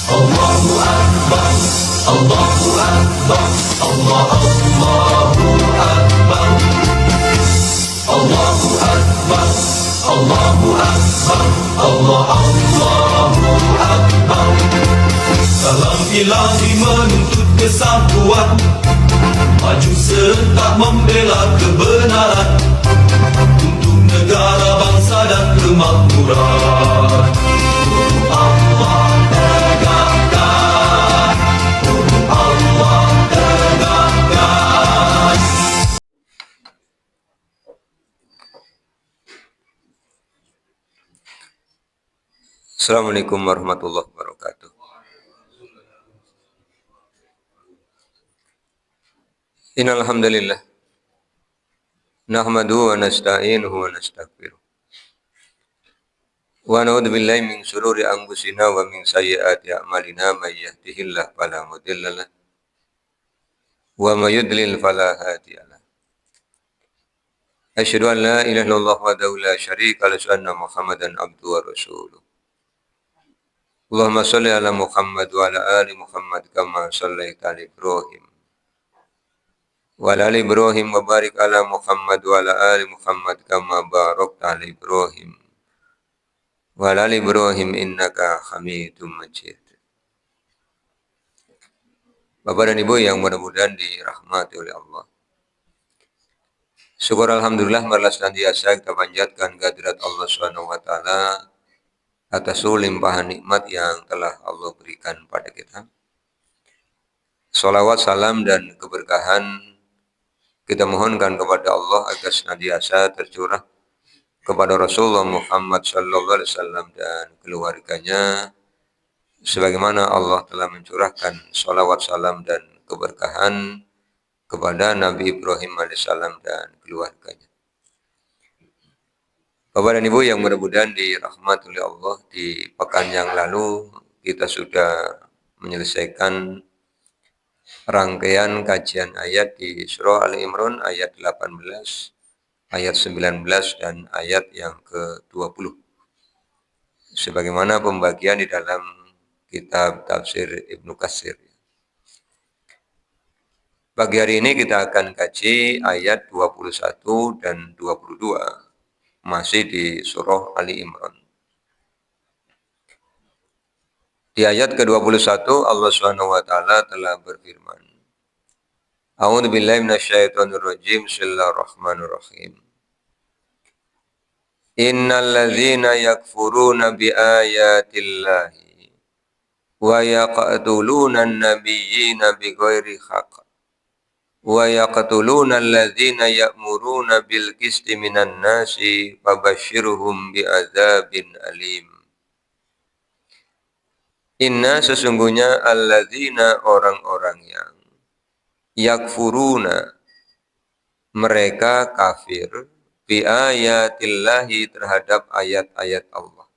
Allahu Akbar, Allahu Akbar, Allahu Akbar, Allahu Akbar, Allahu Akbar, Allahu Akbar. Salam ilahi menuntut kesatuan, maju serta membela kebenaran untuk negara, bangsa dan kemakmuran. Allah tegakkan, Allah tegakkan. Assalamualaikum warahmatullahi wabarakatuh. Innal hamdalillah nahmaduhu wa nasta'inuhu wa nastaghfiruh. Wa na'udzu billahi min shururi anfusina wa min sayyiati a'malina may yahdihillahu fala mudilla lahu wa may yudlil fala hadiya lahu. Asyhadu an la ilaha illallah wahdahu la syarika lahu wa anna Muhammadan abduhu wa rasuluh. Allahumma shalli ala Muhammad wa ala ali Muhammad kama shallaita ala Ibrahim wa ala ali Ibrahim wa barik ala Muhammad wa ala ali Muhammad kama barakta ala Ibrahim wa ala ali Ibrahim innaka Hamidum Majid. Bapak dan Ibu yang mudah-mudahan dirahmati oleh Allah. Syukur alhamdulillah marilah senantiasa kita panjatkan kehadirat Allah Subhanahu wa taala atas limpahan nikmat yang telah Allah berikan pada kita. Salawat, salam dan keberkahan kita mohonkan kepada Allah agar senantiasa tercurah kepada Rasulullah Muhammad sallallahu alaihi wasallam dan keluarganya, sebagaimana Allah telah mencurahkan salawat, salam dan keberkahan kepada Nabi Ibrahim alaihissalam dan keluarganya. Bapak dan Ibu yang mudah-mudahan dirahmati oleh Allah, di pekan yang lalu kita sudah menyelesaikan rangkaian kajian ayat di surah Ali Imran ayat 18, ayat 19 dan ayat yang ke-20. Sebagaimana pembagian di dalam kitab tafsir Ibnu Katsir. Pagi hari ini kita akan kaji ayat 21 dan 22. Masih di surah Ali Imran. Di ayat ke-21 Allah Subhanahu wa taala telah berfirman. A'udzu billahi minasyaitonir rajim. Bismillahirrahmanirrahim. Innal ladzina yakfuruna biayatillahi wa yaqtuluna an-nabiyyina bighairi haqq wa yaqtuluna alladzina ya'muruna bil qisti minan nasi fabashshirhum bi'adzabin alim. Inna sesungguhnya alladzina orang-orang yang yakfuruna mereka kafir biayatillahi terhadap ayat-ayat Allah.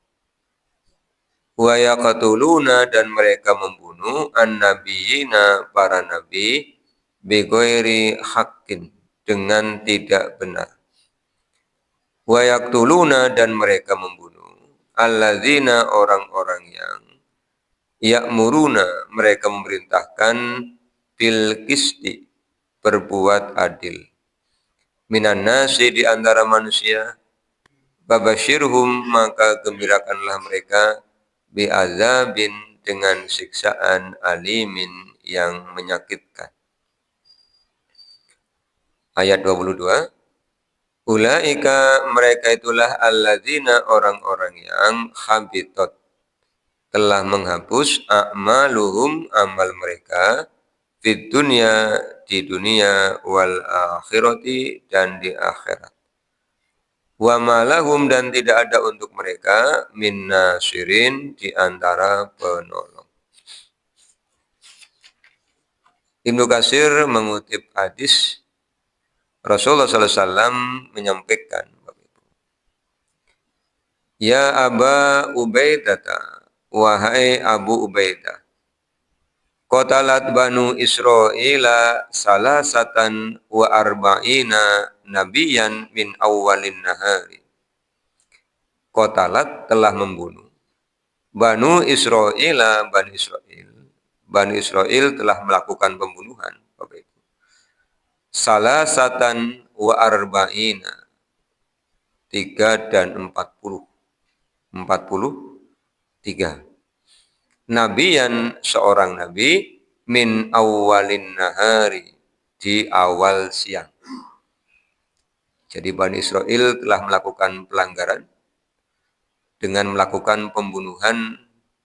Wa yaqtuluna dan mereka membunuh an-nabiyina para nabi bighairi haqqin dengan tidak benar. Wa yaqtuluna dan mereka membunuh alladzina orang-orang yang ya'muruna mereka memerintahkan bil qisti berbuat adil minan nasi di antara manusia babashirhum maka gembirakanlah mereka bi'adzabin dengan siksaan alimin yang menyakitkan. Ayat 22. Ulaika mereka itulah alladzina orang-orang yang habitat telah menghapus a'maluhum amal mereka fid dunya di dunia wal akhirati dan di akhirat. Wa malahum dan tidak ada untuk mereka min nasirin di antara penolong. Ibnu Katsir mengutip hadis Rasulullah SAW menyampaikan, Ya Aba Ubaidah, wahai Abu Ubaidah, qatalat Banu Israila salasatan wa arba'ina nabiyan min awalin nahari. Qatalat telah membunuh Bani Israel telah melakukan pembunuhan, Bapak Ibu. Salasatan wa arba'ina, 43. Nabiyan, seorang nabi, min awalin nahari, di awal siang. Jadi Bani Israel telah melakukan pelanggaran dengan melakukan pembunuhan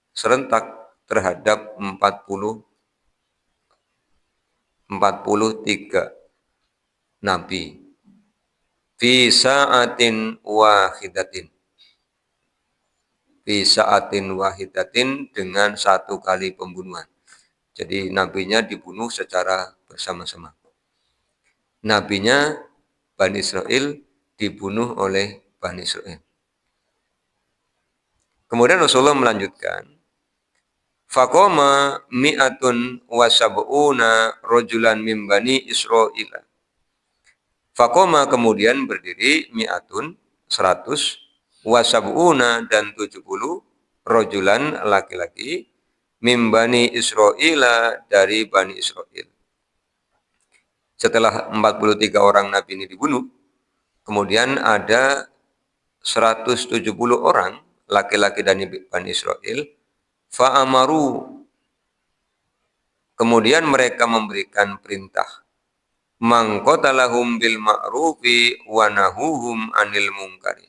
serentak terhadap 43 nabi fi sa'atin wahidatin, dengan satu kali pembunuhan. Jadi nabinya dibunuh secara bersama-sama. Nabinya Bani Israel dibunuh oleh Bani Israel. Kemudian Rasulullah melanjutkan, faqama mi'atun wa sab'una rajulan min Bani Israil. Faqama, kemudian berdiri, mi'atun 100, wa sab'una dan 70, rajulan laki-laki, min Bani Israil dari Bani Israel. Setelah 43 orang nabi ini dibunuh, kemudian ada 170 orang laki-laki dari Bani Israel, fa'amaru, kemudian mereka memberikan perintah, mangqatalahum bil ma'rufi wa nahuhum anil munkari,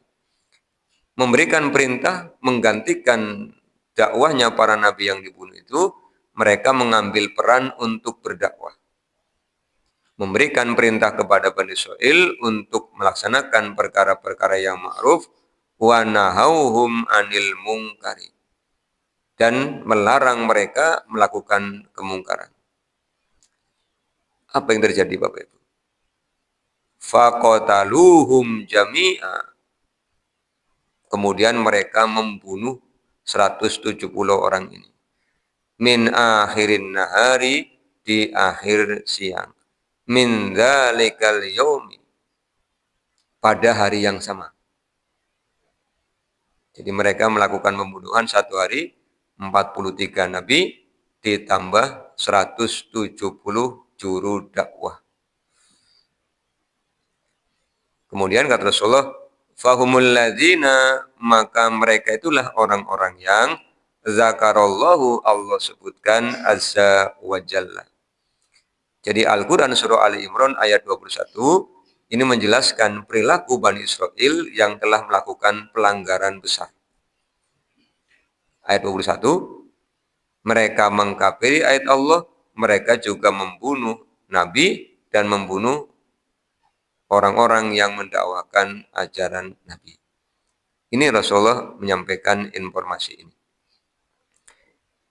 memberikan perintah menggantikan dakwahnya para nabi yang dibunuh itu, mereka mengambil peran untuk berdakwah, memberikan perintah kepada Bani Israel untuk melaksanakan perkara-perkara yang ma'ruf, wa nahauhum anil munkari, dan melarang mereka melakukan kemungkaran. Apa yang terjadi Bapak Ibu? Faqataluhum jami'a, kemudian mereka membunuh 170 orang ini. Min akhirin nahari, di akhir siang. Min dzalikal yaumi, pada hari yang sama. Jadi mereka melakukan pembunuhan satu hari, 43 nabi ditambah 170 juru dakwah. Kemudian kata Rasulullah, fahumul ladzina, maka mereka itulah orang-orang yang zakarallahu, Allah sebutkan azza wa jalla. Jadi Al-Quran surah Ali Imran ayat 21 ini menjelaskan perilaku Bani Israel yang telah melakukan pelanggaran besar. Ayat 21, mereka mengkafiri ayat Allah, mereka juga membunuh nabi dan membunuh orang-orang yang mendakwakan ajaran nabi. Ini Rasulullah menyampaikan informasi ini.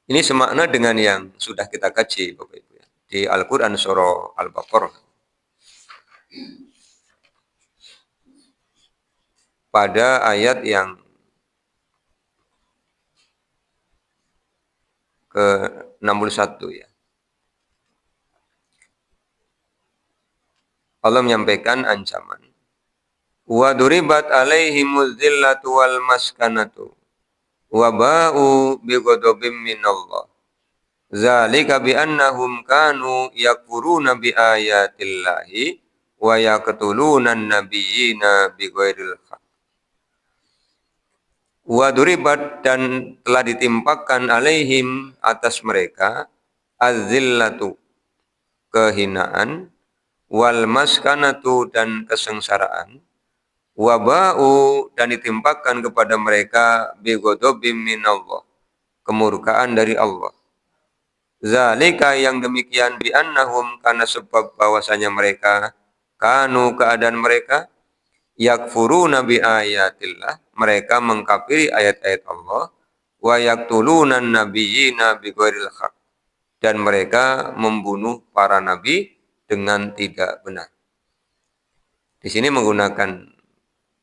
Ini semakna dengan yang sudah kita kaji Bapak Ibu, di Al-Quran surah Al-Baqarah. Pada ayat yang ke-61 ya. Allah menyampaikan ancaman. Wa duribat alaihimuz zillatu wal maskanatu wa ba'u bighadabim minallah. Zalika bi annahum kanu yakfuruna bi ayatillahi wa yaqtuluna an-nabiyyina bighairil haqq. Wa duribat, dan telah ditimpakan alaihim, atas mereka, az-zillatu, kehinaan, wal maskanatu, dan kesengsaraan, wa ba'u, dan ditimpakan kepada mereka bighadabim minallah, kemurkaan dari Allah. Zalika, yang demikian, bi annahum, karena sebab bahwasanya mereka, kanu, keadaan mereka, yakfuruna bi ayatillah, mereka mengkafiri ayat-ayat Allah, wa yaqtuluna an-nabiyyina bighairil haqq, dan mereka membunuh para nabi dengan tidak benar. Di sini menggunakan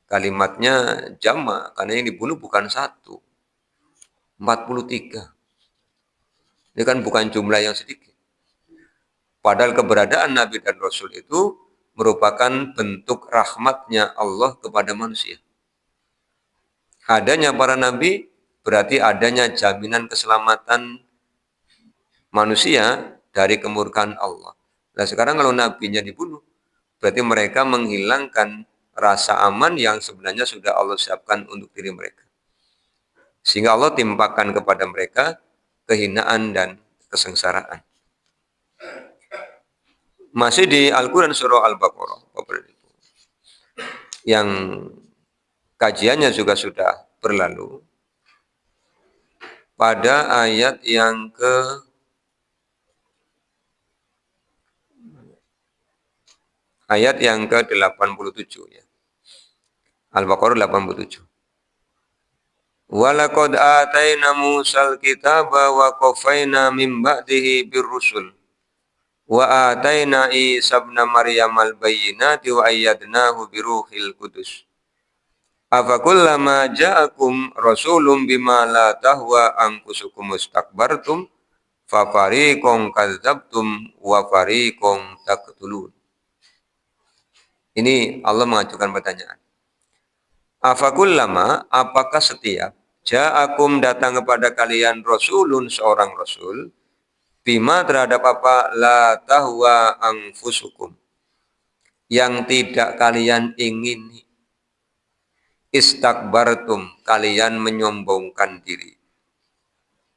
kalimatnya jama', karena yang dibunuh bukan satu, 43. Ini kan bukan jumlah yang sedikit. Padahal keberadaan Nabi dan Rasul itu merupakan bentuk rahmatnya Allah kepada manusia. Adanya para nabi berarti adanya jaminan keselamatan manusia dari kemurkaan Allah. Nah sekarang kalau nabinya dibunuh, berarti mereka menghilangkan rasa aman yang sebenarnya sudah Allah siapkan untuk diri mereka. Sehingga Allah timpakan kepada mereka kehinaan dan kesengsaraan. Masih di Al-Quran surah Al-Baqarah, yang kajiannya juga sudah berlalu, pada ayat yang ke-87 ya. Al-Baqarah 87. Walaqad ataina Musal kitaba wa qafaina min ba'dihi birrusul wa ataina Isa ibn Maryam al-bayyinati wa ayyadnahu biruhil qudus. Afakullama ja'akum rasulun bima la tahwa anfusukum mustakbartum fa fariqan kadzabtum wa fariqan taqtulun. Ini Allah mengajukan pertanyaan. Afakullama, apakah setiap ja'akum datang kepada kalian rasulun, seorang rasul, bima terhadap apa la tahwa anfusukum, yang tidak kalian ingini, istakbartum, kalian menyombongkan diri.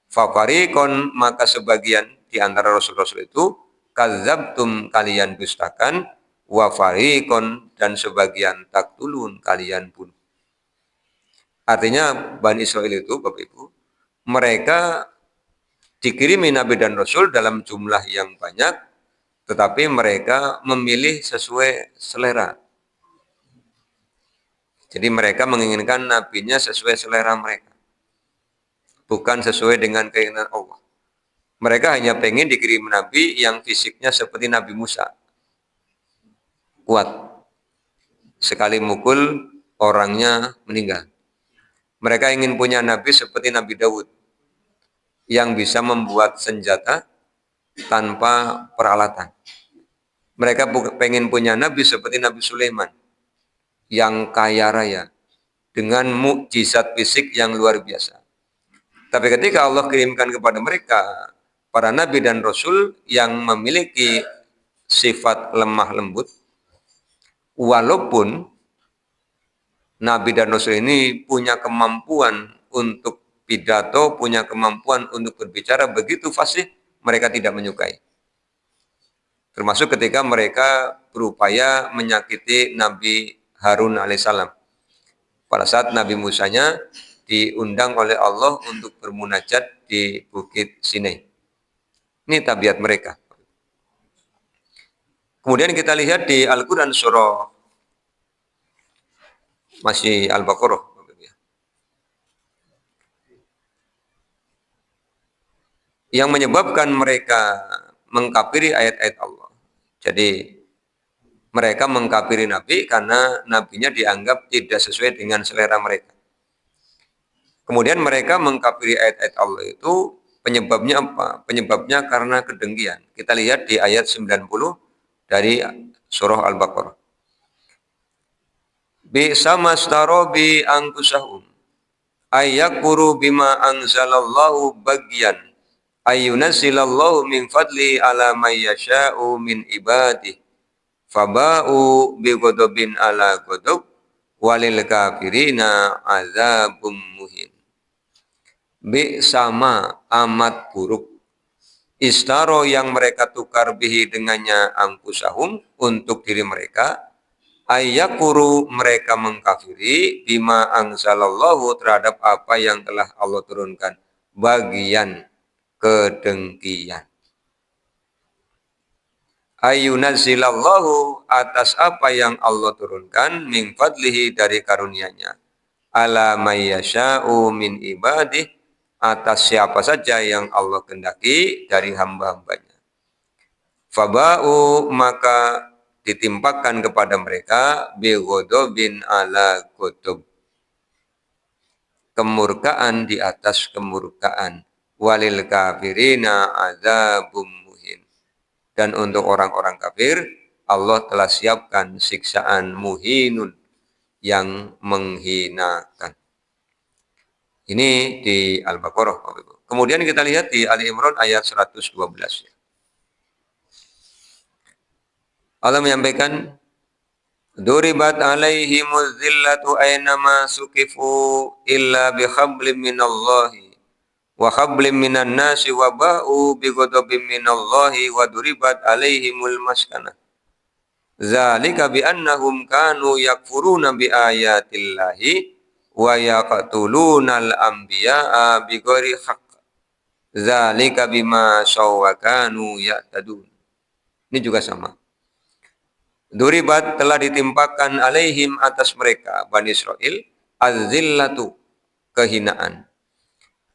Fafarikon, maka sebagian di antara rasul-rasul itu, kadzabtum, kalian dustakan, wa farikon, dan sebagian taktulun, kalian bunuh. Artinya Bani Israel itu, Bapak Ibu, mereka dikirimi Nabi dan Rasul dalam jumlah yang banyak, tetapi mereka memilih sesuai selera. Jadi mereka menginginkan nabinya sesuai selera mereka, bukan sesuai dengan keinginan Allah. Mereka hanya pengen dikirim nabi yang fisiknya seperti Nabi Musa, kuat, sekali mukul orangnya meninggal. Mereka ingin punya nabi seperti Nabi Daud, yang bisa membuat senjata tanpa peralatan. Mereka pengen punya nabi seperti Nabi Sulaiman, yang kaya raya, dengan mukjizat fisik yang luar biasa. Tapi ketika Allah kirimkan kepada mereka para nabi dan rasul yang memiliki sifat lemah lembut, walaupun nabi dan rasul ini punya kemampuan untuk pidato, punya kemampuan untuk berbicara begitu fasih, mereka tidak menyukai. Termasuk ketika mereka berupaya menyakiti Nabi Harun alaihissalam. Pada saat Nabi Musanya diundang oleh Allah untuk bermunajat di Bukit Sinai. Ini tabiat mereka. Kemudian kita lihat di Al-Quran surah masih Al-Baqarah. Yang menyebabkan mereka mengkafiri ayat-ayat Allah. Jadi mereka mengkafiri Nabi karena Nabinya dianggap tidak sesuai dengan selera mereka. Kemudian mereka mengkafiri ayat-ayat Allah itu penyebabnya apa? Penyebabnya karena kedengkian. Kita lihat di ayat 90 dari surah Al-Baqarah. Bi'sa mastaro bi anfusahum ayyakfuru bima anzalallahu bagyan ayyunazzilallahu min fadli ala may yasha'u min ibadihi faba'u bi ghadabin ala ghadab walil kafirina azabum muhin. Bi sama amat buruk istaro yang mereka tukar bihi dengannya angkusahum untuk diri mereka, ayyakuru mereka mengkafiri bima angsalallahu terhadap apa yang telah Allah turunkan, bagian kedengkian. Ayyunazzilallahu atas apa yang Allah turunkan, min fadlihi dari karunia-Nya, ala mayyasha'u min ibadih atas siapa saja yang Allah kehendaki dari hamba-hambanya. Faba'u maka ditimpakan kepada mereka bi ghadabin ala ghadab, kemurkaan di atas kemurkaan, walil kafirina azabum muhin, dan untuk orang-orang kafir Allah telah siapkan siksaan muhinun yang menghinakan. Ini di Al-Baqarah. Kemudian kita lihat di Ali Imran ayat 112. Allah menyampaikan, Duribat alaihimuz zillatu aynama sukifu illa bikhablim minallahi wa khablim minan nasi wa ba'u bighadabim minallahi wa duribat alaihimul maskanah. Zalika bi annahum kanu yakfuruna bi ayatillahi wa yaqtulunal anbiya'a bighairi haqq. Zalika bima sawwa kanu ya'tadun. Ini juga sama. Duribat telah ditimpakan alaihim atas mereka Bani Israel az-zillatu kehinaan.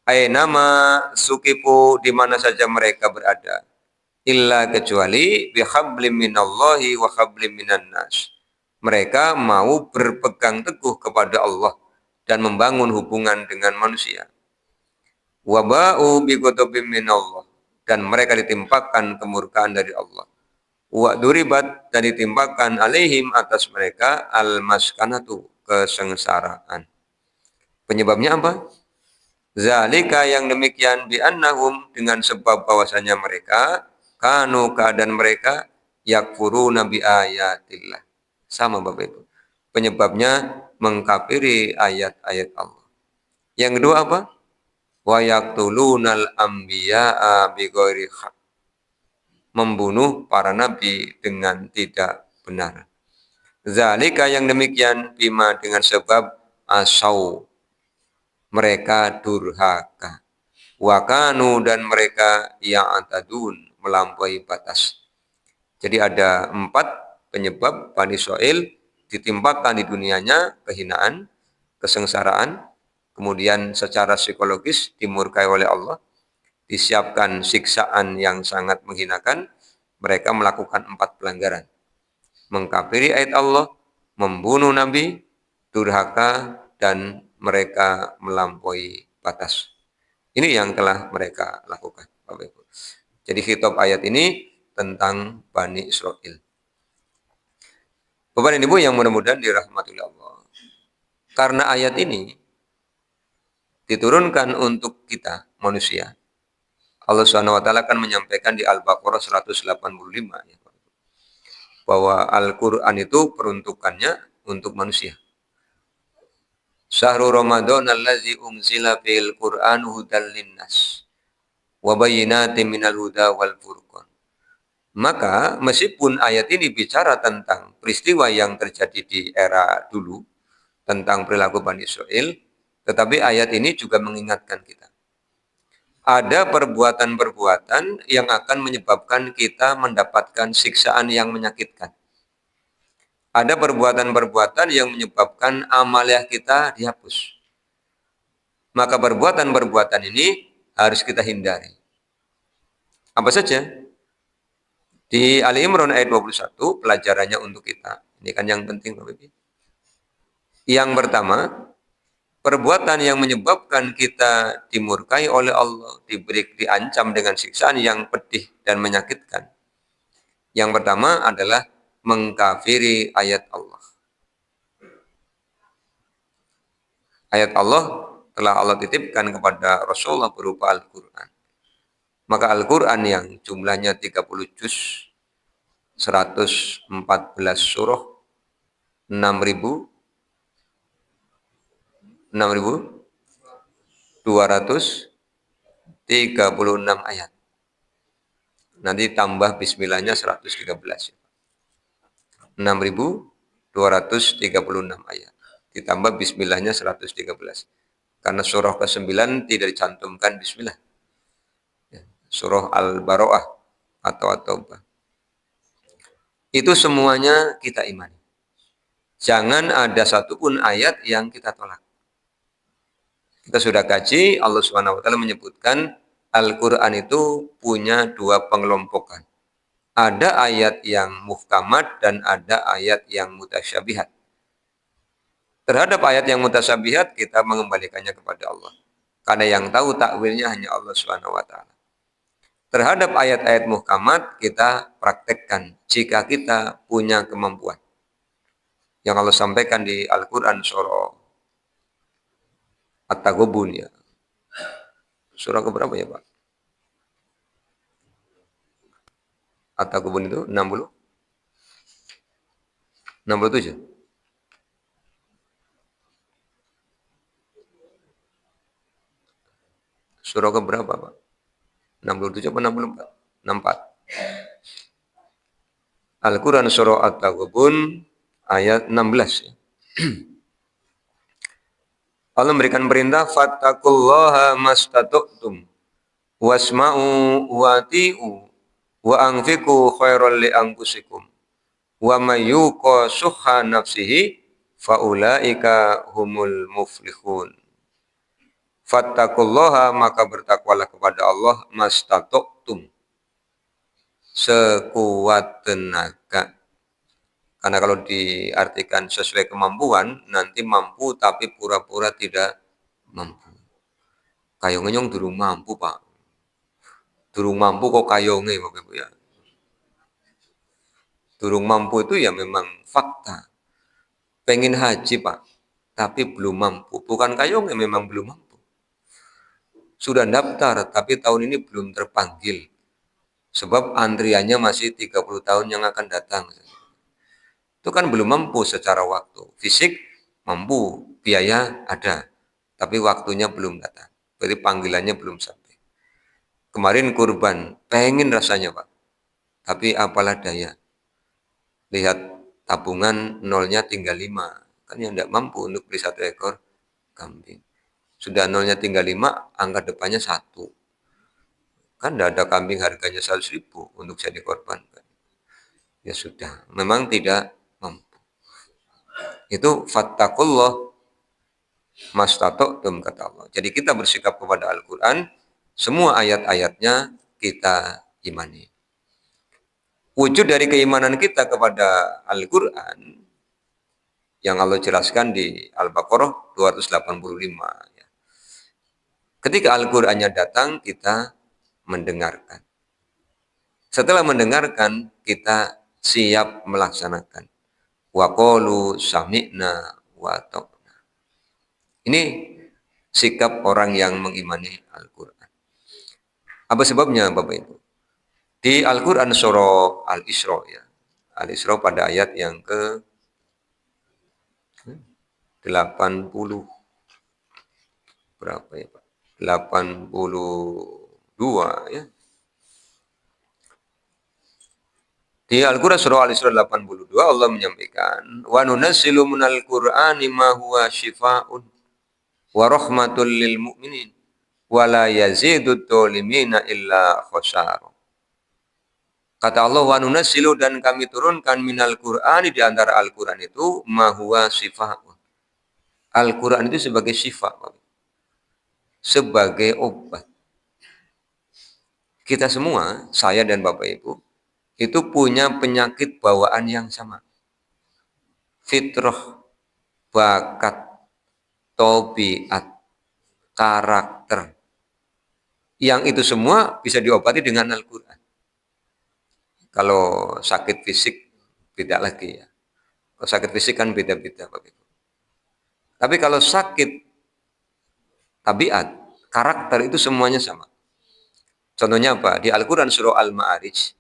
Ainama sukipu di mana saja mereka berada. Illa kecuali bihablim minallahi wa hablim minan nas. Mereka mau berpegang teguh kepada Allah dan membangun hubungan dengan manusia. Waba'u bighadabim minallah, dan mereka ditimpakan kemurkaan dari Allah. Wa duribat, dan ditimpakan alaihim atas mereka al-maskanatu kesengsaraan. Penyebabnya apa? Zalika yang demikian bi annahum dengan sebab bahwasanya mereka kanu keadaan mereka yakfuruna bi ayatillah. Sama Bapak Ibu. Penyebabnya mengkafiri ayat-ayat Allah. Yang kedua apa? Wa yaqtulunal anbiya'a bighairi haqq. Membunuh para nabi dengan tidak benar. Zalika yang demikian bima dengan sebab asau mereka durhaka. Wakanu dan mereka ya'tadun melampaui batas. Jadi ada 4 penyebab Bani Israil ditimpakan di dunianya kehinaan, kesengsaraan, kemudian secara psikologis dimurkai oleh Allah, disiapkan siksaan yang sangat menghinakan, mereka melakukan 4 pelanggaran. Mengkafiri ayat Allah, membunuh Nabi, durhaka, dan mereka melampaui batas. Ini yang telah mereka lakukan, Bapak Ibu. Jadi khitab ayat ini tentang Bani Israel. Bapak dan Ibu yang mudah-mudahan dirahmati Allah. Karena ayat ini diturunkan untuk kita, manusia, Allah Subhanahu wa taala akan menyampaikan di Al-Baqarah 185 ya, bahwa Al-Qur'an itu peruntukannya untuk manusia. Syahrul Ramadan allazi unzila fil Qur'an hudal linnas wa bayyinatin minal huda wal furqan. Maka meskipun ayat ini bicara tentang peristiwa yang terjadi di era dulu tentang perilaku Bani Israel, tetapi ayat ini juga mengingatkan kita. Ada perbuatan-perbuatan yang akan menyebabkan kita mendapatkan siksaan yang menyakitkan. Ada perbuatan-perbuatan yang menyebabkan amaliah kita dihapus. Maka perbuatan-perbuatan ini harus kita hindari. Apa saja? Di Ali Imran ayat 21, pelajarannya untuk kita. Ini kan yang penting, Bapak Ibu. Yang pertama, perbuatan yang menyebabkan kita dimurkai oleh Allah, diancam dengan siksaan yang pedih dan menyakitkan. Yang pertama adalah mengkafiri ayat Allah. Ayat Allah telah Allah titipkan kepada Rasulullah berupa Al-Quran. Maka Al-Quran yang jumlahnya 30 juz, 114 surah, 6.236 ayat. Nanti tambah bismillahnya 113. 6.236 ayat. Ditambah bismillahnya 113. Karena surah ke-9 tidak dicantumkan bismillah. Surah Al-Baro'ah atau At-Taubah. Itu semuanya kita imani. Jangan ada satupun ayat yang kita tolak. Kita sudah kaji, Allah Subhanahu wa taala menyebutkan Al-Qur'an itu punya 2 pengelompokan. Ada ayat yang muhkamat dan ada ayat yang mutasyabihat. Terhadap ayat yang mutasyabihat kita mengembalikannya kepada Allah. Karena yang tahu takwilnya hanya Allah Subhanahu wa taala. Terhadap ayat-ayat muhkamat kita praktekkan jika kita punya kemampuan. Yang Allah sampaikan di Al-Quran surah At-Taghabun ya. Surah keberapa ya Pak? At-Taghabun itu 60? 67? Surah keberapa Pak? 67 apa 64? 64. Al-Quran Surah At-Taghabun ayat 16 ya. Allah memberikan perintah fattaqullaha mastata'tum wasma'u wati'u wa anfiqu khairal li anfusikum wa may yuqa syuhha nafsihi faulaika humul muflihun. Fattaqullaha maka bertakwalah kepada Allah mastata'tum sekuat tenaga. Karena kalau diartikan sesuai kemampuan, nanti mampu tapi pura-pura tidak mampu. Kayong nyong durung mampu, Pak. Durung mampu kok kayonge, Bapak Ibu ya. Durung mampu itu ya memang fakta. Pengen haji, Pak, tapi belum mampu. Bukan kayonge, memang belum mampu. Sudah daftar, tapi tahun ini belum terpanggil. Sebab antriannya masih 30 tahun yang akan datang. Itu kan belum mampu secara waktu. Fisik mampu, biaya ada, tapi waktunya belum datang. Berarti panggilannya belum sampai. Kemarin kurban, pengen rasanya Pak, tapi apalah daya. Lihat tabungan nolnya tinggal 5, kan yang tidak mampu untuk beli 1 ekor kambing. Sudah nolnya tinggal 5, angka depannya 1. Kan tidak ada kambing harganya 100.000 untuk saya dikorbankan. Ya sudah, memang tidak mampu. Itu fattakullah mastata'tum kata Allah. Jadi kita bersikap kepada Al-Quran, semua ayat-ayatnya kita imani. Wujud dari keimanan kita kepada Al-Quran yang Allah jelaskan di Al-Baqarah 285. Ketika Al-Qurannya datang, kita mendengarkan. Setelah mendengarkan, kita siap melaksanakan. Wa qalu sami'na wa ta'na. Ini sikap orang yang mengimani Al-Quran. Apa sebabnya Bapak Ibu? Di Al-Quran surah Al-Isra ya. Al-Isra pada ayat yang ke 80 berapa ya Pak? 82 ya. Di Al-Quran surah Al-Isra 82 Allah menyampaikan wa nunazzilu minal Qur'ani ma huwa syifaa'un wa rahmatul lil mu'minin wa la yazidud dzalimina illa khasara. Kata Allah wa nunazzilu dan kami turunkan minal Qur'ani di antara Al-Quran itu ma huwa syifaa'un. Al-Quran itu sebagai syifa, sebagai obat. Kita semua, saya dan Bapak Ibu, itu punya penyakit bawaan yang sama. Fitrah, bakat, tabiat, karakter. Yang itu semua bisa diobati dengan Al-Quran. Kalau sakit fisik, beda lagi ya. Kalau sakit fisik kan beda-beda, Bapak Ibu. Tapi kalau sakit tabiat, karakter itu semuanya sama. Contohnya apa? Di Al-Quran surah Al-Ma'arij,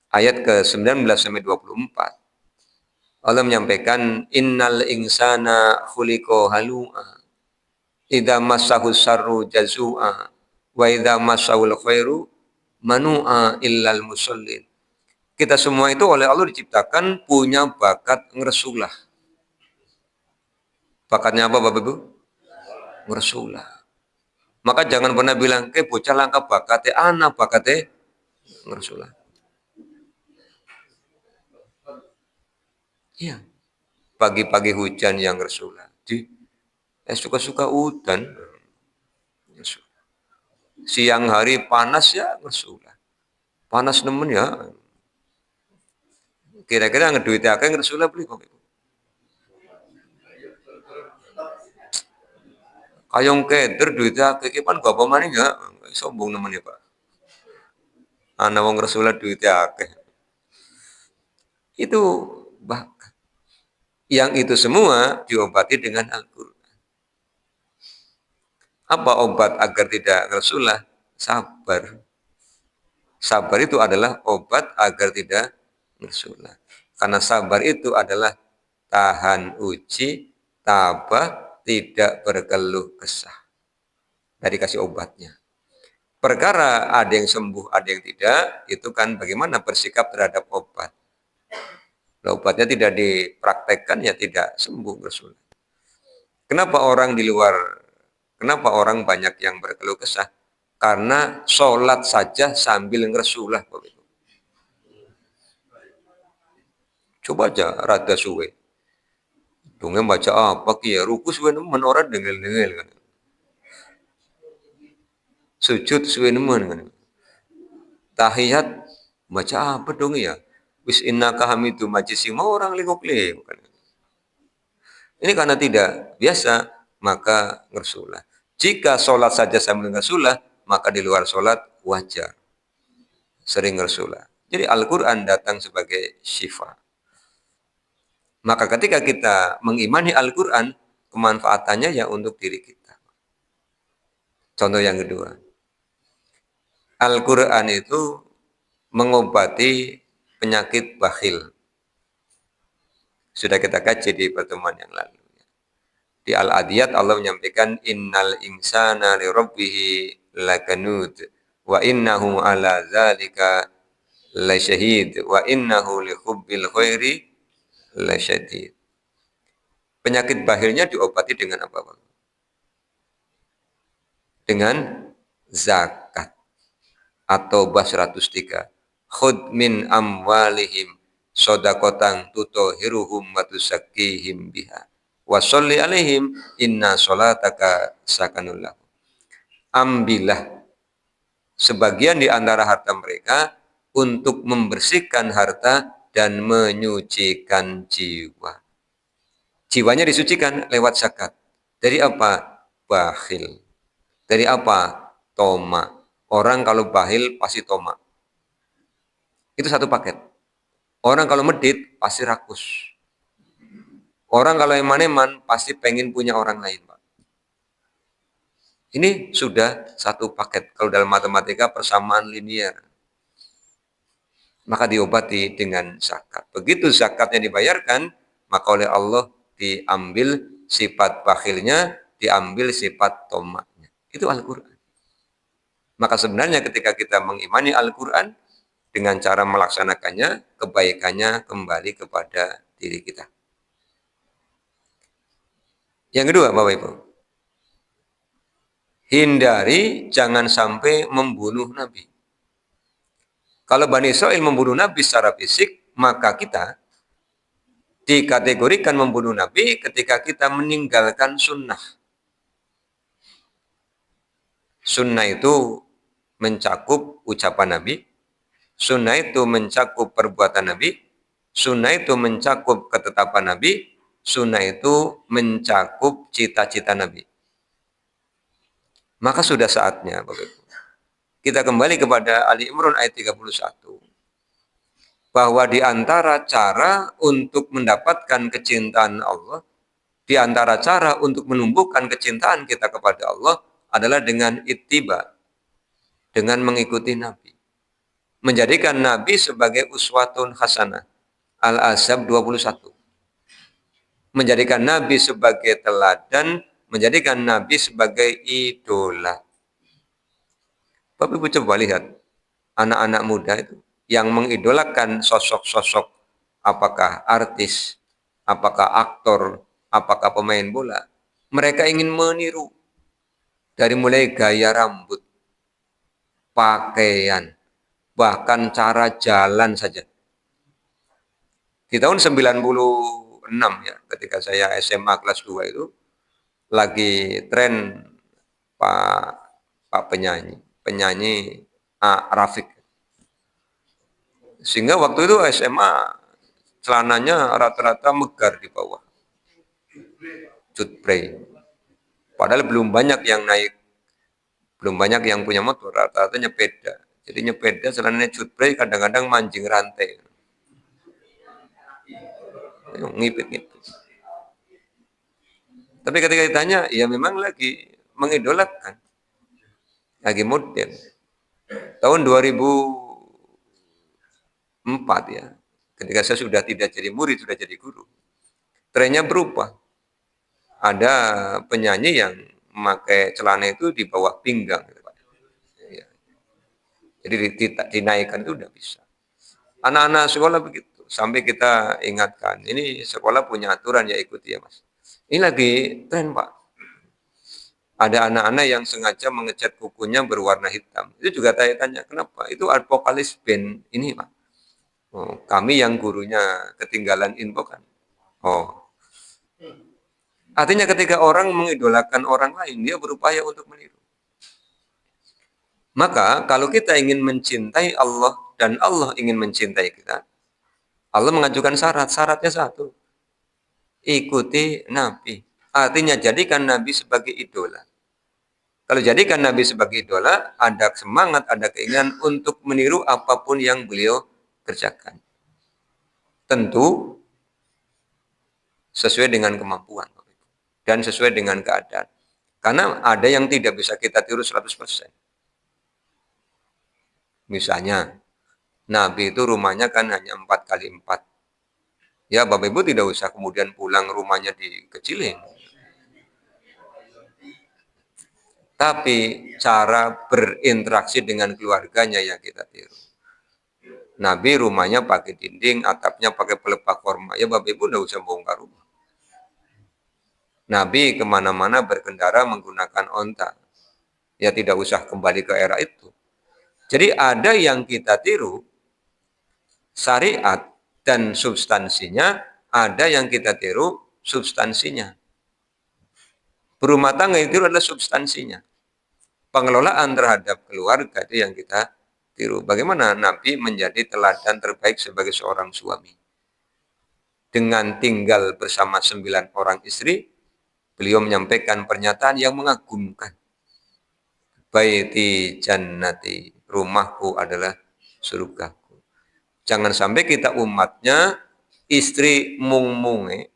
ayat ke-19 sampai 24. Allah menyampaikan innal insana khuliqa halu'a idza massahu syarru jazua wa idza massahul khairu manu'a illal musallin. Kita semua itu oleh Allah diciptakan punya bakat ngeresulah. Bakatnya apa Bapak Ibu? Ngeresulah. Maka jangan pernah bilang ke bocah langka bakate anak bakate ngeresulah. Iya. Pagi-pagi hujan yang ngeresulah. Suka-suka hujan. Siang hari panas ya ngeresulah. Panas nemen ya. Kira-kira ngeduit akeh ngeresulah beli kok. Kayong keder duit akeh iki pan gak apa maning ya. Sombong nemen ya, Pak. Ana wong ngeresulah duit akeh. Itu bakat. Yang itu semua diobati dengan Al-Quran. Apa obat agar tidak ngersulah? Sabar. Sabar itu adalah obat agar tidak ngersulah. Karena sabar itu adalah tahan uji, tabah, tidak berkeluh kesah. Tadi kasih obatnya. Perkara ada yang sembuh, ada yang tidak, itu kan bagaimana bersikap terhadap obat. Kalau obatnya tidak dipraktekkan, ya tidak sembuh ngersulah. Kenapa orang banyak yang berkeluh kesah? Karena sholat saja sambil ngersulah. Coba aja rada suwe. Dongeng baca apa ki ya? Ruku suwe nemen orang dengel-dengel kan. Sujud suwe nemen kan. Tahiyat baca apa dong ya? Wis innaka hamidu majisi mau orang lingkup-lingkup kan. Ini karena tidak biasa, maka ngersulah. Jika sholat saja sambil ngersulah, maka di luar sholat wajar. Sering ngersulah. Jadi Al-Quran datang sebagai syifa. Maka ketika kita mengimani Al-Quran, kemanfaatannya ya untuk diri kita. Contoh yang kedua. Al-Quran itu mengobati penyakit bakhil. Sudah kita kaji di pertemuan yang lalu. Di Al-Adiyat Allah menyampaikan innal insana li rabbihi lakanud wa innahu ala zalika lasyahid wa innahu li hubbil khairi lasyadid. Penyakit bakhilnya diobati dengan apa, Bang? Dengan zakat. At-Taubah 103. Khud min amwalihim shadaqatan tutahhiruhum wa tuzakkihim biha. Wa sholli alaihim inna sholataka sakanul lahum. Ambillah sebagian di antara harta mereka untuk membersihkan harta dan menyucikan jiwa. Jiwanya disucikan lewat zakat. Dari apa? Bakhil. Dari apa? Toma. Orang kalau bakhil pasti toma. Itu satu paket. Orang kalau medit pasti rakus. Orang kalau eman-eman pasti pengen punya orang lain, Pak. Ini sudah satu paket. Kalau dalam matematika persamaan linear. Maka diobati dengan zakat. Begitu zakatnya dibayarkan, maka oleh Allah diambil sifat bakhilnya, diambil sifat tomaknya. Itu Al-Quran. Maka sebenarnya ketika kita mengimani Al-Quran, dengan cara melaksanakannya, kebaikannya kembali kepada diri kita. Yang kedua, Bapak Ibu, hindari jangan sampai membunuh Nabi. Kalau Bani Israil membunuh Nabi secara fisik, maka kita dikategorikan membunuh Nabi ketika kita meninggalkan sunnah. Sunnah itu mencakup ucapan Nabi, sunnah itu mencakup perbuatan Nabi, sunnah itu mencakup ketetapan Nabi, sunnah itu mencakup cita-cita Nabi. Maka sudah saatnya, Bapak Ibu, kita kembali kepada Ali Imran ayat 31. Bahwa di antara cara untuk mendapatkan kecintaan Allah, di antara cara untuk menumbuhkan kecintaan kita kepada Allah adalah dengan ittiba, dengan mengikuti Nabi. Menjadikan Nabi sebagai uswatun hasanah. Al-Ahzab 21. Menjadikan Nabi sebagai teladan, menjadikan Nabi sebagai idola. Bapak Ibu coba lihat, anak-anak muda itu yang mengidolakan sosok-sosok, apakah artis, apakah aktor, apakah pemain bola. Mereka ingin meniru. Dari mulai gaya rambut, pakaian, bahkan cara jalan saja. Di tahun 96 ya, ketika saya SMA kelas 2 itu, lagi tren Pak penyanyi Rafiq. Sehingga waktu itu SMA celananya rata-rata megar di bawah. Cutbray. Padahal belum banyak yang naik, belum banyak yang punya motor, rata-rata nyepeda. Jadi nyepeda celananya cutbray, kadang-kadang mancing rantai. Ngipit-ngipit. Tapi ketika ditanya, ya memang lagi mengidolakan. Lagi modern. Tahun 2004 ya, ketika saya sudah tidak jadi murid, sudah jadi guru. Trennya berubah. Ada penyanyi yang memakai celana itu di bawah pinggang. Ya. Jadi dinaikkan itu udah bisa. Anak-anak sekolah begitu. Sampai kita ingatkan, ini sekolah punya aturan ya ikuti ya mas. Ini lagi tren pak. Ada anak-anak yang sengaja mengecat kukunya berwarna hitam. Itu juga tanya-tanya, kenapa? Itu vokalis band ini pak. Oh, kami yang gurunya ketinggalan info kan. Oh, artinya ketika orang mengidolakan orang lain, dia berupaya untuk meniru. Maka kalau kita ingin mencintai Allah dan Allah ingin mencintai kita, Allah mengajukan syarat. Syaratnya satu, ikuti Nabi. Artinya jadikan Nabi sebagai idola. Kalau jadikan Nabi sebagai idola, ada semangat, ada keinginan untuk meniru apapun yang beliau kerjakan. Tentu sesuai dengan kemampuan dan sesuai dengan keadaan. Karena ada yang tidak bisa kita tiru 100%. Misalnya, Nabi itu rumahnya kan hanya 4x4. Ya, Bapak Ibu tidak usah kemudian pulang rumahnya dikecilin. Tapi cara berinteraksi dengan keluarganya yang kita tiru. Nabi rumahnya pakai dinding, atapnya pakai pelepah korma. Ya Bapak Ibu tidak usah bongkar rumah. Nabi kemana-mana berkendara menggunakan onta. Ya tidak usah kembali ke era itu. Jadi ada yang kita tiru, syariat dan substansinya, ada yang kita tiru substansinya. Berumah tangga yang tiru adalah substansinya. Pengelolaan terhadap keluarga itu yang kita tiru. Bagaimana Nabi menjadi teladan terbaik sebagai seorang suami. Dengan tinggal bersama 9 orang istri, beliau menyampaikan pernyataan yang mengagumkan. Baiti jannati, rumahku adalah surgaku. Jangan sampai kita umatnya istri mung-munge,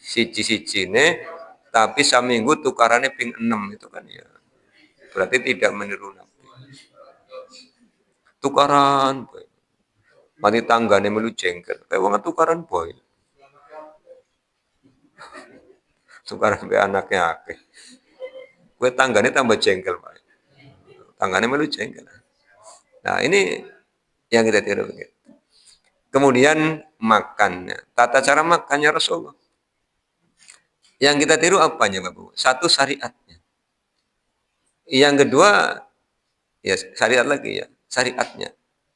siji-sijine, tapi saminggu tukarannya ping 6 itu kan ya. Berarti tidak meniru Nabi. Tukaran, boy. Mati tanggane melu jengkel. Kayak wong tukaran boy. Tukaran be anaknya akeh. Kue tanggane tambah jengkel, Pak. Tanggane melu jengkel. Nah, ini yang kita tiru. Kemudian makannya. Tata cara makannya Rasulullah. Yang kita tiru apanya, Bapak? Satu, syariatnya. Yang kedua, ya syariat lagi ya, syariatnya.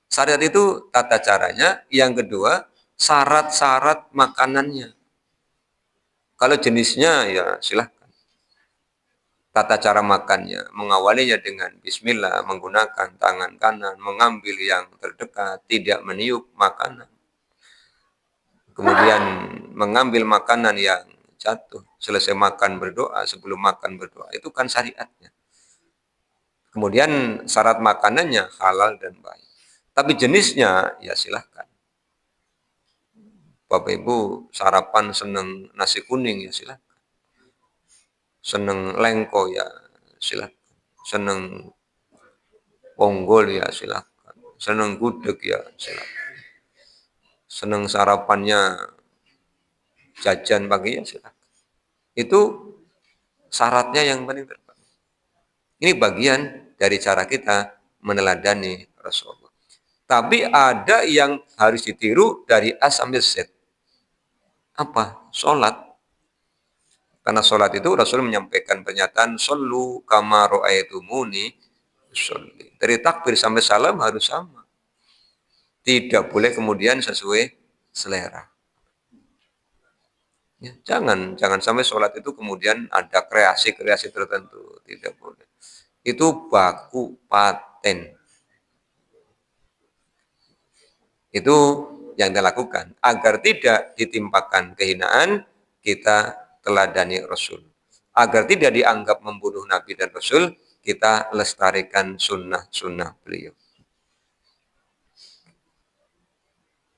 Syariat itu tata caranya. Yang kedua, syarat-syarat makanannya. Kalau jenisnya ya silahkan. Tata cara makannya, mengawalinya dengan bismillah, menggunakan tangan kanan, mengambil yang terdekat, tidak meniup makanan. Kemudian mengambil makanan yang jatuh, selesai makan berdoa, sebelum makan berdoa. Itu kan syariatnya. Kemudian syarat makanannya halal dan baik. Tapi jenisnya ya silahkan. Bapak Ibu sarapan seneng nasi kuning ya silahkan. Seneng lengko ya silahkan. Seneng ponggol ya silahkan. Seneng gudeg ya silahkan. Seneng sarapannya jajan pagi ya silahkan. Itu syaratnya yang paling terbaik. Ini bagian dari cara kita meneladani Rasulullah. Tapi ada yang harus ditiru dari A sampai Z. Apa? Sholat. Karena sholat itu Rasul menyampaikan pernyataan shollu kama ra'aitumuni sholli. Dari takbir sampai salam harus sama. Tidak boleh kemudian sesuai selera. Ya, jangan sampai sholat itu kemudian ada kreasi-kreasi tertentu. Tidak boleh. Itu baku paten. Itu yang kita lakukan. Agar tidak ditimpakan kehinaan, kita teladani Rasul. Agar tidak dianggap membunuh Nabi dan Rasul, kita lestarikan sunnah-sunnah beliau.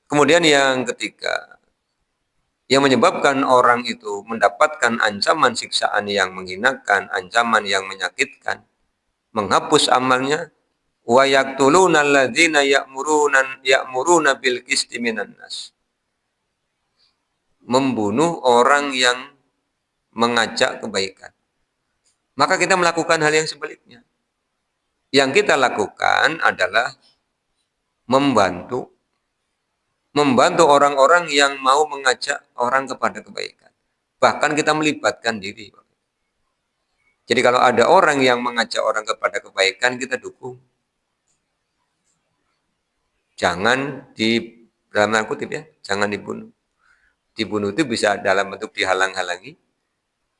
Kemudian yang ketiga, yang menyebabkan orang itu mendapatkan ancaman siksaan yang menghinakan, ancaman yang menyakitkan, menghapus amalnya, wa yaqtuluna alladzina ya'muruna bil qisti minan nas. Membunuh orang yang mengajak kebaikan. Maka kita melakukan hal yang sebaliknya. Yang kita lakukan adalah membantu orang-orang yang mau mengajak orang kepada kebaikan. Bahkan kita melibatkan diri. Jadi kalau ada orang yang mengajak orang kepada kebaikan, kita dukung. Jangan dalam tanda kutip ya, jangan dibunuh. Dibunuh itu bisa dalam bentuk dihalang-halangi,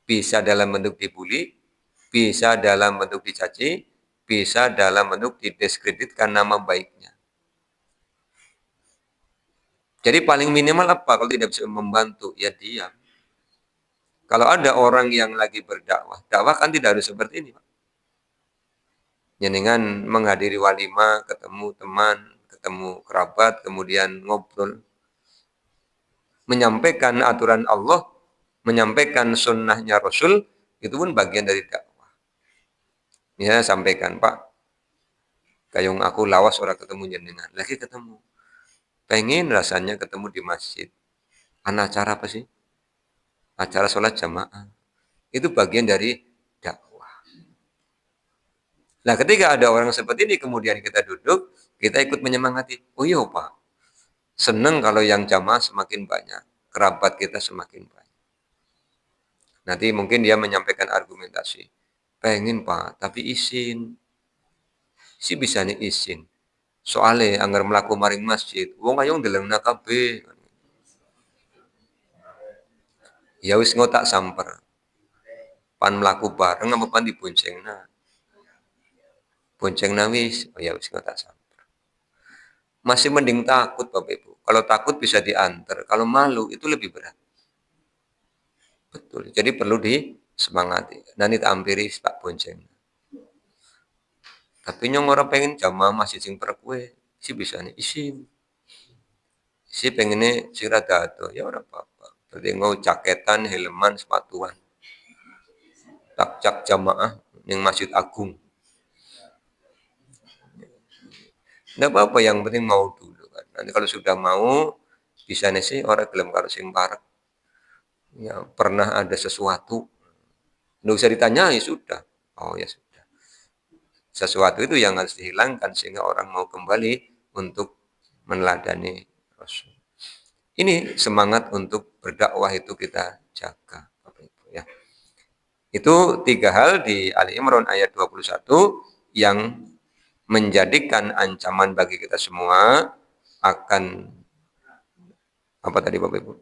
bisa dalam bentuk dibully, bisa dalam bentuk dicaci, bisa dalam bentuk didiskreditkan nama baiknya. Jadi paling minimal apa kalau tidak bisa membantu? Ya diam. Kalau ada orang yang lagi berdakwah, dakwah kan tidak harus seperti ini, Pak. Dengan menghadiri walimah, ketemu teman, ketemu kerabat, kemudian ngobrol, menyampaikan aturan Allah, menyampaikan sunnahnya Rasul, itu pun bagian dari dakwah. Misalnya sampaikan, Pak, kayung aku lawas orang ketemu jenengan, lagi ketemu. Pengen rasanya ketemu di masjid. Acara apa sih? Acara sholat jamaah. Itu bagian dari dakwah. Nah, ketika ada orang seperti ini, kemudian kita duduk, kita ikut menyemangati. Oh iya, Pak. Senang kalau yang jamaah semakin banyak. Kerabat kita semakin banyak. Nanti mungkin dia menyampaikan argumentasi. Pengen, Pak, tapi izin. Si bisa nih izin. Soalnya anggar melaku maring masjid, wong ayong delengna kabeh. Ya wis ngotak samper. Pan melaku bareng apa pan diboncengna. Boncengna wis, oh ya wis ngotak samper. Masih mending takut Bapak Ibu. Kalau takut bisa diantar, kalau malu itu lebih berat. Betul. Jadi perlu disemangati. Nanti tampiri Pak bonceng. Tapi nyong orang pengen jamaah masih sing perkue, si bisa nih isin. Si pengennya si rada ya orang apa-apa. Berarti ngau caketan, helman, sepatuan. Tak jamaah yang Masjid Agung. Nggak apa-apa, yang penting mau dulu kan. Nanti kalau sudah mau, bisa nih sih orang gelem karo sing parek. Ya, pernah ada sesuatu. Nggak usah ditanya, ya sudah. Oh ya sudah. Sesuatu itu yang harus dihilangkan sehingga orang mau kembali untuk meneladani Rasul. Ini semangat untuk berdakwah itu kita jaga, Bapak Ibu ya. Itu 3 hal di Ali Imran ayat 21 yang menjadikan ancaman bagi kita semua akan apa tadi Bapak Ibu?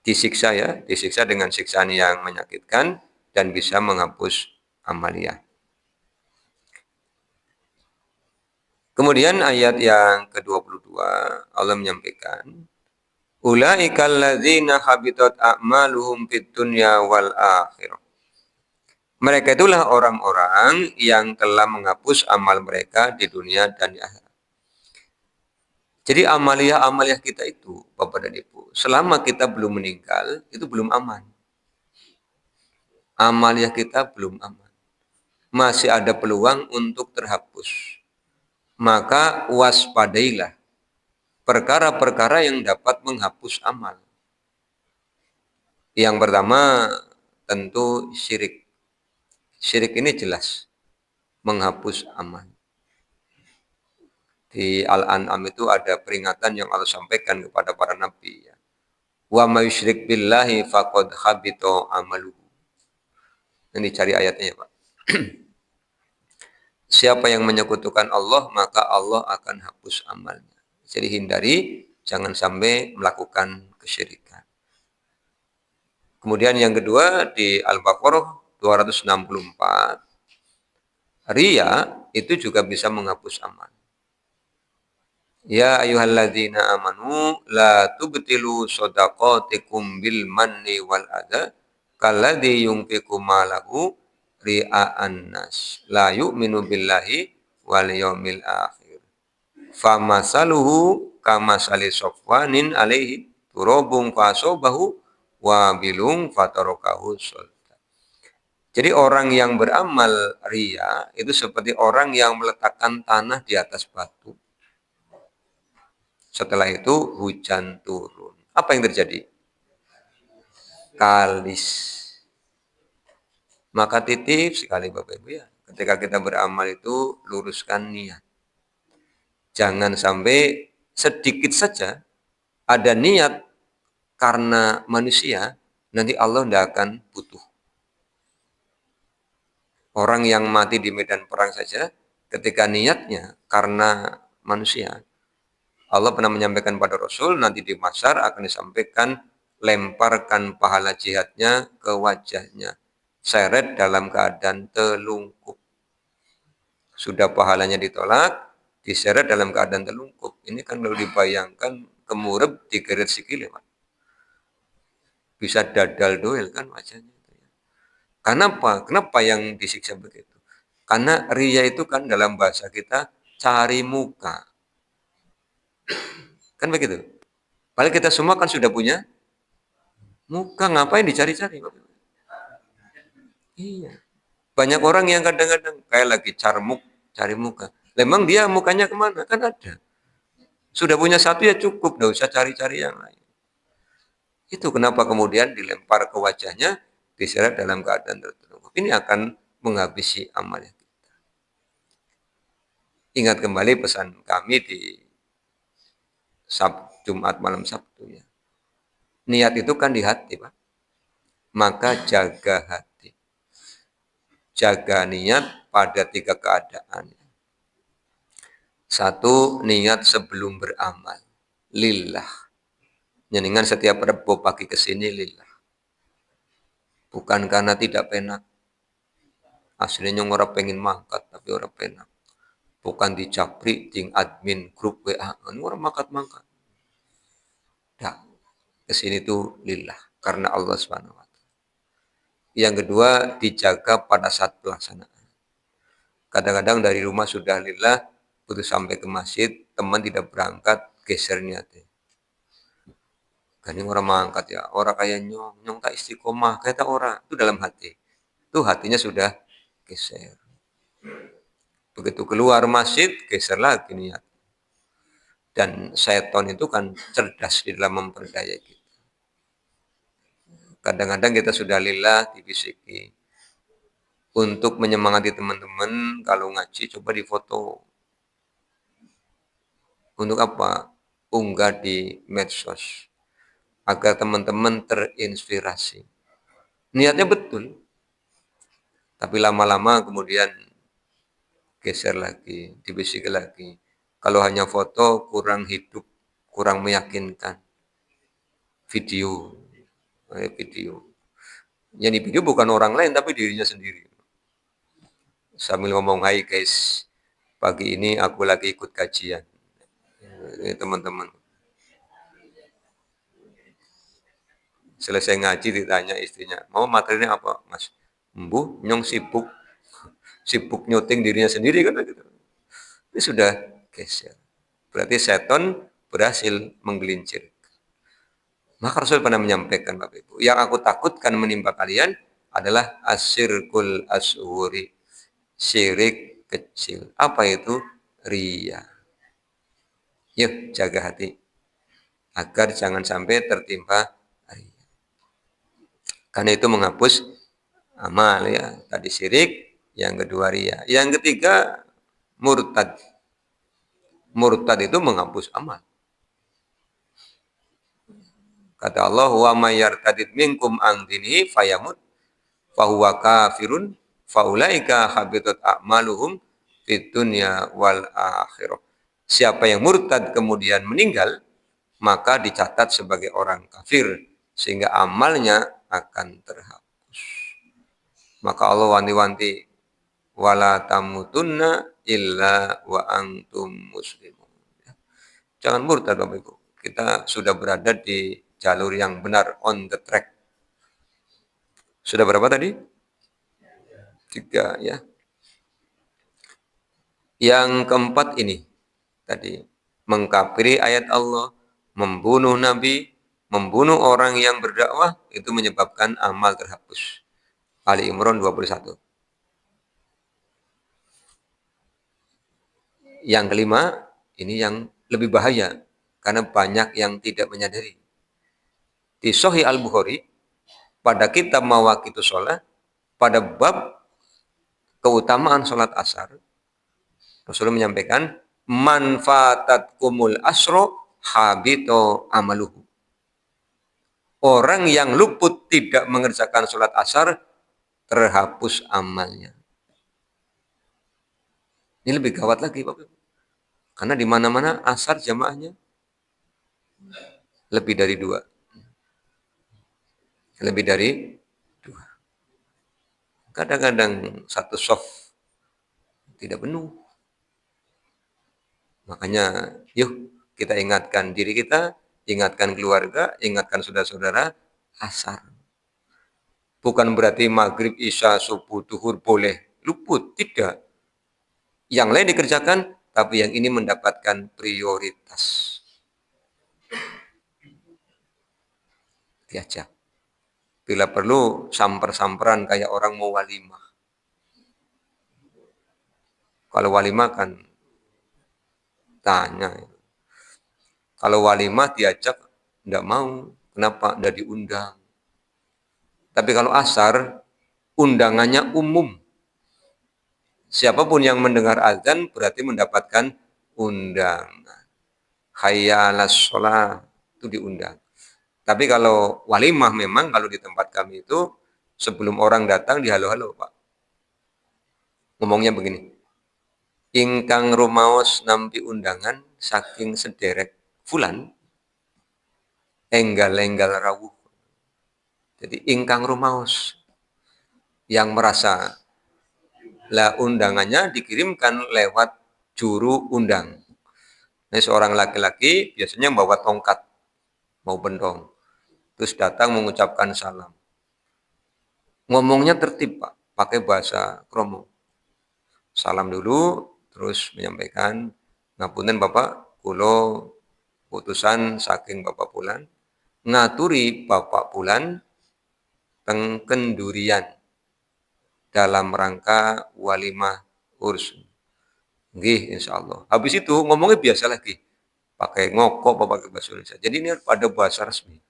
Disiksa ya, disiksa dengan siksaan yang menyakitkan dan bisa menghapus amaliyah. Kemudian ayat yang ke-22 Allah menyampaikan ulaikal ladzina habitat a'maluhum fid dunya wal akhirah. Mereka itulah orang-orang yang telah menghapus amal mereka di dunia dan di akhirat. Jadi amaliyah kita itu, Bapak dan Ibu, selama kita belum meninggal, itu belum aman. Amaliyah kita belum aman. Masih ada peluang untuk terhapus. Maka waspadailah perkara-perkara yang dapat menghapus amal. Yang pertama tentu syirik. Syirik ini jelas menghapus amal. Di Al-An'am itu ada peringatan yang Allah sampaikan kepada para nabi. Ya. Wa may yusyrik billahi faqad habita amaluhu. Ini cari ayatnya ya Pak. Siapa yang menyekutukan Allah, maka Allah akan hapus amalnya. Jadi hindari, jangan sampai melakukan kesyirikan. Kemudian yang kedua di Al-Baqarah 264, riya itu juga bisa menghapus amal. Ya ayyuhalladzina amanu la tubtilu shadaqatikum bil manni wal adha kalladzi yunfiqu malahu ria'an nas la yu'minu billahi wal yaumil akhir famasaluhu kamasali safwanin alaihi turabun fasobahu wabilun fatarakahu sultan. Jadi orang yang beramal ria itu seperti orang yang meletakkan tanah di atas batu. Setelah itu hujan turun. Apa yang terjadi? Kalis. Maka titip sekali Bapak Ibu ya. Ketika kita beramal itu luruskan niat. Jangan sampai sedikit saja ada niat karena manusia, nanti Allah tidak akan butuh. Orang yang mati di medan perang saja, ketika niatnya karena manusia, Allah pernah menyampaikan pada Rasul, nanti di mahsyar akan disampaikan, lemparkan pahala jihadnya ke wajahnya, seret dalam keadaan telungkup. Sudah pahalanya ditolak, diseret dalam keadaan telungkup. Ini kan kalau dibayangkan, kemurep digeret sikile, Pak. Bisa dadal doel kan wajahnya. Karena apa? Kenapa yang disiksa begitu? Karena ria itu kan dalam bahasa kita cari muka. Kan begitu. Padahal kita semua kan sudah punya muka, ngapain dicari-cari? Iya. Banyak orang yang kadang-kadang kayak lagi carmuk, cari muka. Memang dia mukanya kemana? Kan ada. Sudah punya satu ya cukup, tidak usah cari-cari yang lain. Itu kenapa kemudian dilempar ke wajahnya, diseret dalam keadaan tertentu. Ini akan menghabisi amalnya kita. Ingat kembali pesan kami di Jumat malam Sabtu ya. Niat itu kan di hati, Pak. Maka jaga hati. Jaga niat pada 3 keadaan. 1, niat sebelum beramal. Lillah. Nyeningan setiap rebo pagi ke sini lillah. Bukan karena tidak penak. Aslinya orang pengen mangkat tapi orang penak. Bukan dicapri ting admin grup WA. Orang mangkat-mangkat. Nah, kesini tuh lillah. Karena Allah SWT. Yang kedua, dijaga pada saat pelaksanaan. Kadang-kadang dari rumah sudah lillah, butuh sampai ke masjid, teman tidak berangkat, geser niatnya. Kan ini orang mangkat ya, orang kayak nyong tak istiqomah, kayak tak orang, itu dalam hati. Itu hatinya sudah geser. Begitu keluar masjid, geser lagi niat. Dan setan itu kan cerdas di dalam memperdaya kita. Kadang-kadang kita sudah lillah dibisiki. Untuk menyemangati teman-teman, kalau ngaji coba difoto. Untuk apa? Unggah di medsos. Agar teman-teman terinspirasi. Niatnya betul. Tapi lama-lama kemudian geser lagi, dibisiki lagi. Kalau hanya foto kurang hidup, kurang meyakinkan. Video. Yang di video bukan orang lain tapi dirinya sendiri. Sambil ngomong, hai guys, pagi ini aku lagi ikut kajian. Teman-teman. Selesai ngaji ditanya istrinya, mau materinya apa mas? Embuh, nyong sibuk. Sibuk nyuting dirinya sendiri kan gitu. Ini sudah geser. Berarti setan berhasil menggelincir. Maka Rasul pernah menyampaikan Bapak Ibu, yang aku takutkan menimpa kalian adalah asyirkul ashuri. Syirik kecil. Apa itu? Riya. Yuk jaga hati. Agar jangan sampai tertimpa riya. Karena itu menghapus amal ya. Tadi syirik, yang kedua riya. Yang ketiga murtad. Murtad itu menghapus amal. Kata Allah, wa may yartadid minkum an dinihi fayamut fahuwa kafirun faulaika habitat a'maluhum fid dunya wal akhirah. Siapa yang murtad kemudian meninggal, maka dicatat sebagai orang kafir sehingga amalnya akan terhapus. Maka Allah wanti-wanti, wala tamutunna illa wa antum muslimun. Jangan murtad Bapak Ibu. Kita sudah berada di jalur yang benar, on the track. Sudah berapa tadi? 3 ya. Yang keempat ini tadi mengkafiri ayat Allah, membunuh Nabi, membunuh orang yang berdakwah itu menyebabkan amal terhapus. Ali Imran 21. Yang kelima, ini yang lebih bahaya karena banyak yang tidak menyadari. Di Sahih Al-Bukhari pada kitab Mawaqitus Shalah pada bab keutamaan sholat asar, Rasulullah menyampaikan, manfaatat kumul asro habito amaluhu. Orang yang luput tidak mengerjakan sholat asar, terhapus amalnya. Ini lebih gawat lagi, Bapak. Karena di mana-mana asar jamaahnya lebih dari 2. Lebih dari 2. Kadang-kadang satu soft tidak penuh. Makanya, yuk kita ingatkan diri kita, ingatkan keluarga, ingatkan saudara-saudara, asar. Bukan berarti maghrib, isya, subuh, duhur boleh luput, tidak. Yang lain dikerjakan, tapi yang ini mendapatkan prioritas. Diajak. Bila perlu, samper-samperan kayak orang mau walimah. Kalau walimah kan tanya. Kalau walimah diajak, tidak mau. Kenapa? Tidak diundang. Tapi kalau asar, undangannya umum. Siapapun yang mendengar azan berarti mendapatkan undangan. Hayya 'alas shalah itu diundang. Tapi kalau walimah memang kalau di tempat kami itu sebelum orang datang dihalo-halo, Pak. Ngomongnya begini. Ingkang rumaos nampi undangan saking sederek fulan enggal-enggal rawuh. Jadi ingkang rumaos yang merasa lah undangannya dikirimkan lewat juru undang. Ini seorang laki-laki biasanya bawa tongkat, mau bendong. Terus datang mengucapkan salam. Ngomongnya tertib, Pak, pakai bahasa kromo. Salam dulu, terus menyampaikan, ngapunten Bapak, kulo putusan saking Bapak Pulan, ngaturi Bapak Pulan teng kendurian dalam rangka walimah urs. Nggih, insyaallah. Habis itu ngomongnya biasa lagi. Pakai ngokok apa pakai bahasa Indonesia. Jadi ini pada bahasa resmi.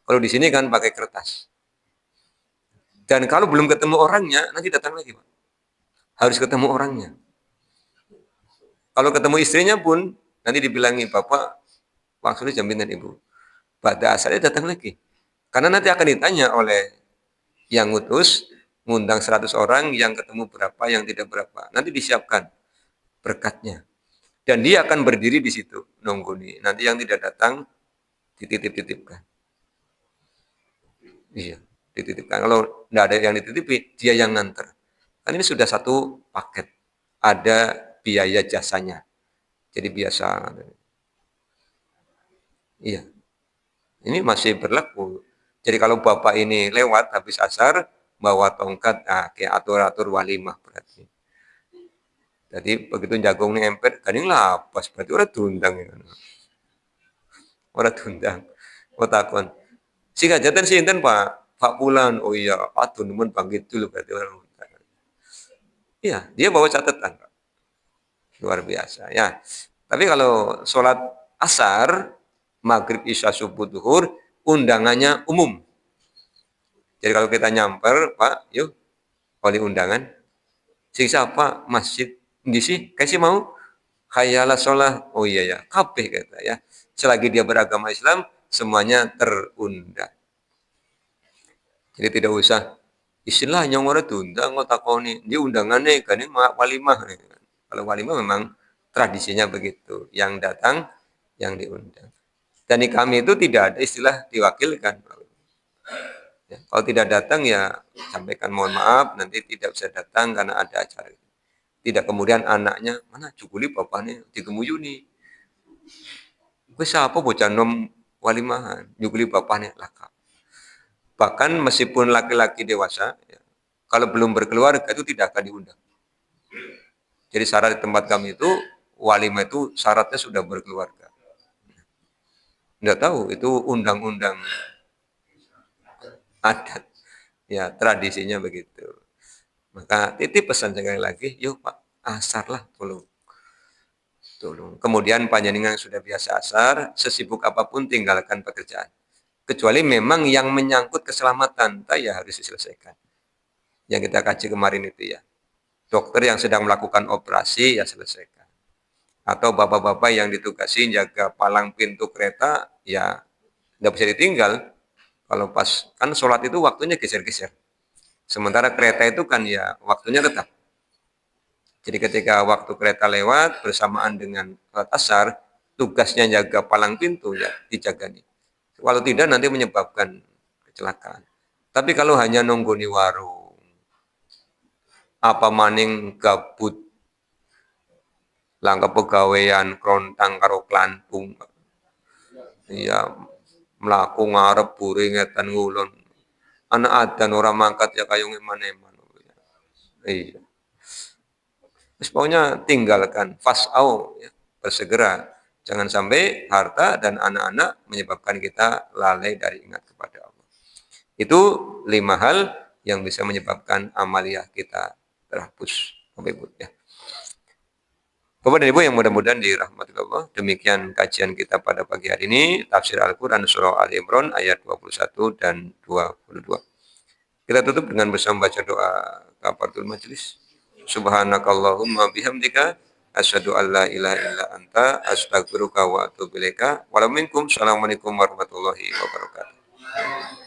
Kalau di sini kan pakai kertas. Dan kalau belum ketemu orangnya, nanti datang lagi, Pak. Harus ketemu orangnya. Kalau ketemu istrinya pun, nanti dibilangi, Bapak, maksudnya jaminan Ibu. Pada asalnya datang lagi. Karena nanti akan ditanya oleh yang ngutus, ngundang 100 orang, yang ketemu berapa, yang tidak berapa. Nanti disiapkan berkatnya. Dan dia akan berdiri di situ, nunggu nih. Nanti yang tidak datang, dititip-titipkan. Iya, dititipkan. Kalau tidak ada yang dititipi, dia yang nganter. Kan ini sudah satu paket. Ada biaya jasanya. Jadi biasa. Iya. Ini masih berlaku. Jadi kalau Bapak ini lewat habis asar, bawa tongkat, kayak atur-atur walimah berarti. Jadi begitu jagung ini empet, kan ini lapas, berarti orang diundang. Ya. Orang diundang. Oh takon. Si hajatan si enten Pak Pulan. Oh iya, aduh nemen bangkit dulu berarti orang undang. Iya, dia bawa catatan, Pak. Luar biasa ya. Tapi kalau sholat asar, maghrib, isya, subuh, duhur, undangannya umum. Jadi kalau kita nyamper, Pak, yuk, oleh undangan. Siapa? Masjid. Di sih, kasih mau? Khayala sholah. Oh iya ya, kabeh kata ya. Selagi dia beragama Islam, semuanya terundang. Jadi tidak usah istilahnya orang diundang, takoni. Dia undangannya kan ini walimah. Kalau walimah memang tradisinya begitu. Yang datang, yang diundang. Dan di kami itu tidak ada istilah diwakilkan. Ya, kalau tidak datang ya sampaikan mohon maaf, nanti tidak bisa datang karena ada acara. Tidak kemudian anaknya, mana cukuli bapaknya, digemuyuni. Gue siapa bocah nom walimahan, cukuli bapaknya lakap. Bahkan meskipun laki-laki dewasa, ya, kalau belum berkeluarga itu tidak akan diundang. Jadi syarat di tempat kami itu, walimah itu syaratnya sudah berkeluarga. Nggak tahu, itu undang-undang adat. Ya, tradisinya begitu. Maka titip pesan sekali lagi, yuk Pak, asar lah tolong. Tolong. Kemudian panjenengan sudah biasa asar, sesibuk apapun tinggalkan pekerjaan. Kecuali memang yang menyangkut keselamatan, ya harus diselesaikan. Yang kita kaji kemarin itu ya. Dokter yang sedang melakukan operasi, ya selesaikan. Atau bapak-bapak yang ditugasi jaga palang pintu kereta, ya nggak bisa ditinggal. Kalau pas, kan sholat itu waktunya geser-geser. Sementara kereta itu kan ya waktunya tetap. Jadi ketika waktu kereta lewat bersamaan dengan sholat asar, tugasnya jaga palang pintu ya dijaga nih. Kalau tidak nanti menyebabkan kecelakaan. Tapi kalau hanya nunggu di warung, apa maning gabut, langkah pegawaian krontang karo klantung, iya melaku ngarep buri ngetan ngulon. Anak adan orang mangkat ya kayung eman-eman. Iya. Terus pokoknya tinggalkan, fas'au, ya, bersegera. Jangan sampai harta dan anak-anak menyebabkan kita lalai dari ingat kepada Allah. Itu 5 hal yang bisa menyebabkan amaliyah kita terhapus. Bapak Ibu ya. Bapak dan Ibu yang mudah-mudahan dirahmati Allah. Demikian kajian kita pada pagi hari ini. Tafsir Al-Quran Surah Ali Imran ayat 21 dan 22. Kita tutup dengan bersama baca doa kafaratul majelis. Subhanakallahumma bihamdika asyhadu an la ilaha illa anta astaghfiruka wa atubu ilaika. Assalamualaikum warahmatullahi wabarakatuh.